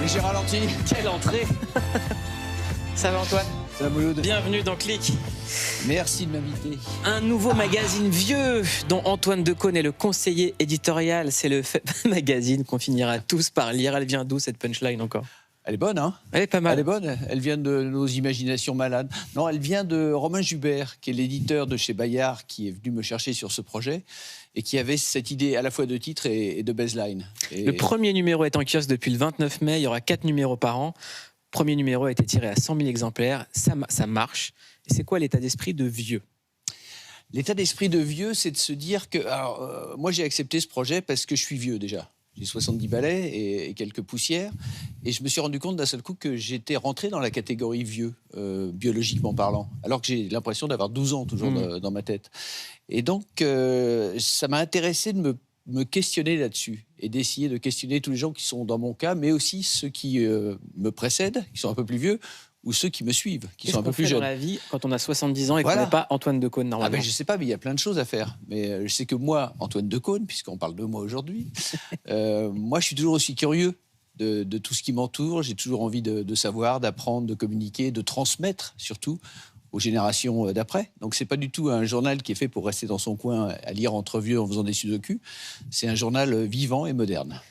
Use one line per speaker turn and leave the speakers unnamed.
Mais j'ai ralenti.
Quelle entrée. Ça va Antoine?
Ça va, Mouloud?
Bienvenue dans Click.
Merci de m'inviter.
Un nouveau magazine vieux dont Antoine Decaune est le conseiller éditorial. C'est le magazine qu'on finira tous par lire. Elle vient d'où cette punchline encore?
Elle est bonne, hein?
Elle est pas mal.
Elle est bonne. Elle vient de nos imaginations malades. Non, elle vient de Romain Jubert, qui est l'éditeur de chez Bayard, qui est venu me chercher sur ce projet et qui avait cette idée à la fois de titre et de baseline.
Le premier numéro est en kiosque depuis le 29 mai. Il y aura 4 numéros par an. Le premier numéro a été tiré à 100 000 exemplaires. Ça marche. Et c'est quoi l'état d'esprit de vieux?
L'état d'esprit de vieux, c'est de se dire que... Alors, moi, j'ai accepté ce projet parce que je suis vieux déjà. J'ai 70 balais et quelques poussières. Et je me suis rendu compte d'un seul coup que j'étais rentré dans la catégorie vieux, biologiquement parlant. Alors que j'ai l'impression d'avoir 12 ans toujours dans ma tête. Et donc, ça m'a intéressé de me questionner là-dessus. Et d'essayer de questionner tous les gens qui sont dans mon cas, mais aussi ceux qui me précèdent, qui sont un peu plus vieux, ou ceux qui me suivent, qui sont un peu plus jeunes.
Qu'est-ce qu'on fait dans la vie quand on a 70 ans et qu'on n'est pas Antoine Decaune normalement?
Je ne sais pas, mais il y a plein de choses à faire. Mais je sais que moi, Antoine Decaune, puisqu'on parle de moi aujourd'hui, moi, je suis toujours aussi curieux de tout ce qui m'entoure. J'ai toujours envie de savoir, d'apprendre, de communiquer, de transmettre, surtout, aux générations d'après. Donc, ce n'est pas du tout un journal qui est fait pour rester dans son coin à lire entre vieux en faisant des sudoku. C'est un journal vivant et moderne.